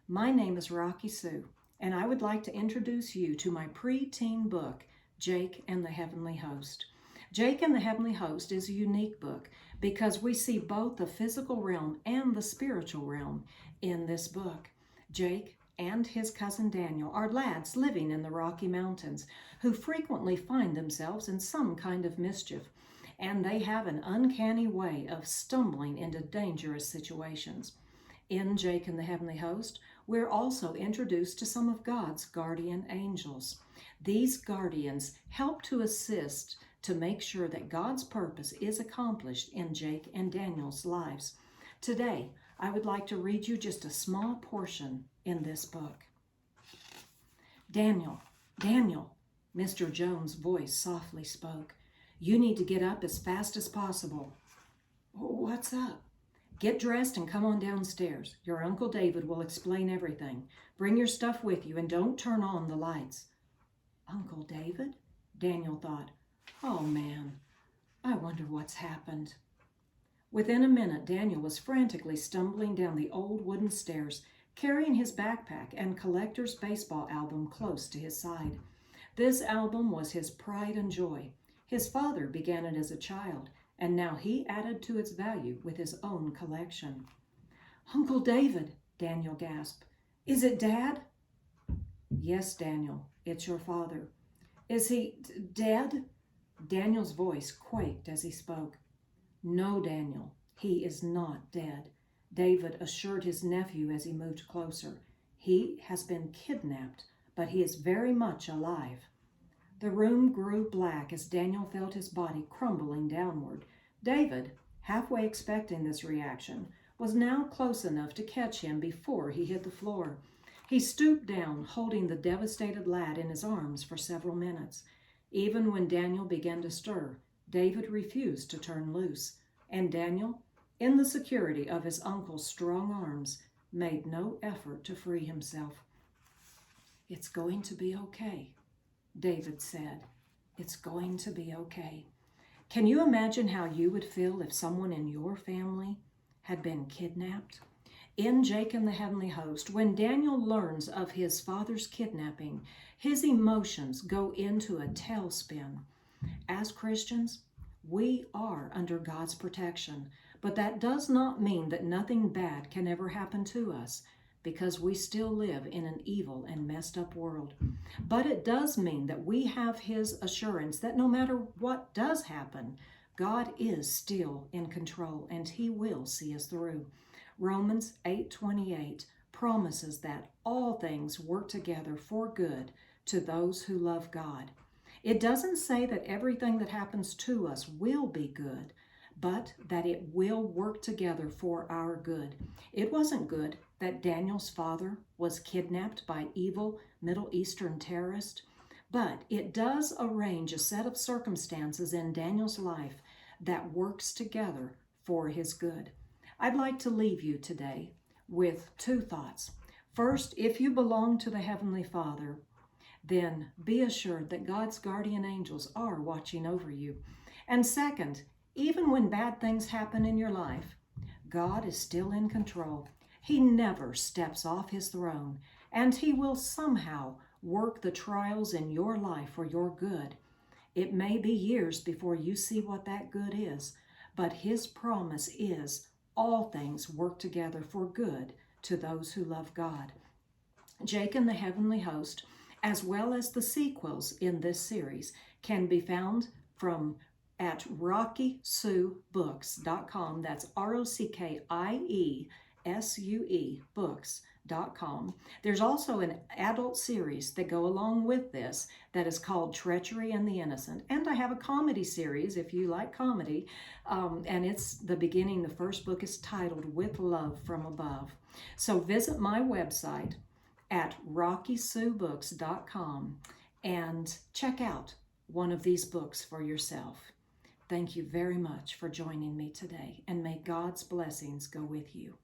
My name is Rockie Sue, and I would like to introduce you to my preteen book, Jake and the Heavenly Host. Jake and the Heavenly Host is a unique book because we see both the physical realm and the spiritual realm in this book. Jake and his cousin Daniel are lads living in the Rocky Mountains who frequently find themselves in some kind of mischief, and they have an uncanny way of stumbling into dangerous situations. In Jake and the Heavenly Host, we're also introduced to some of God's guardian angels. These guardians help to assist to make sure that God's purpose is accomplished in Jake and Daniel's lives. Today, I would like to read you just a small portion in this book. Daniel, Mr. Jones' voice softly spoke. You need to get up as fast as possible. What's up? Get dressed and come on downstairs. Your Uncle David will explain everything. Bring your stuff with you and don't turn on the lights. Uncle David? Daniel thought. Oh man, I wonder what's happened. Within a minute, Daniel was frantically stumbling down the old wooden stairs, carrying his backpack and collector's baseball album close to his side. This album was his pride and joy. His father began it as a child, and now he added to its value with his own collection. Uncle David, Daniel gasped. Is it Dad? Yes, Daniel, it's your father. Is he dead? Daniel's voice quaked as he spoke. No, Daniel, he is not dead, David assured his nephew as he moved closer. He has been kidnapped, but he is very much alive. The room grew black as Daniel felt his body crumbling downward. David, halfway expecting this reaction, was now close enough to catch him before he hit the floor. He stooped down, holding the devastated lad in his arms for several minutes. Even when Daniel began to stir, David refused to turn loose, and Daniel, in the security of his uncle's strong arms, made no effort to free himself. It's going to be okay, David said. It's going to be okay. Can you imagine how you would feel if someone in your family had been kidnapped? In Jake and the Heavenly Host, when Daniel learns of his father's kidnapping, his emotions go into a tailspin. As Christians, we are under God's protection, but that does not mean that nothing bad can ever happen to us, because we still live in an evil and messed up world. But it does mean that we have His assurance that no matter what does happen, God is still in control and He will see us through. Romans 8:28 promises that all things work together for good to those who love God. It doesn't say that everything that happens to us will be good, but that it will work together for our good. It wasn't good that Daniel's father was kidnapped by evil Middle Eastern terrorists, but it does arrange a set of circumstances in Daniel's life that works together for his good. I'd like to leave you today with two thoughts. First, if you belong to the Heavenly Father, then be assured that God's guardian angels are watching over you. And second, even when bad things happen in your life, God is still in control. He never steps off His throne, and He will somehow work the trials in your life for your good. It may be years before you see what that good is, but His promise is all things work together for good to those who love God. Jake and the Heavenly Host, as well as the sequels in this series, can be found at RockieSueBooks.com. That's RockieSue books.com. There's also an adult series that go along with this that is called Treachery and the Innocent. And I have a comedy series if you like comedy. And it's the beginning. The first book is titled With Love from Above. So visit my website at RockieSueBooks.com and check out one of these books for yourself. Thank you very much for joining me today, and may God's blessings go with you.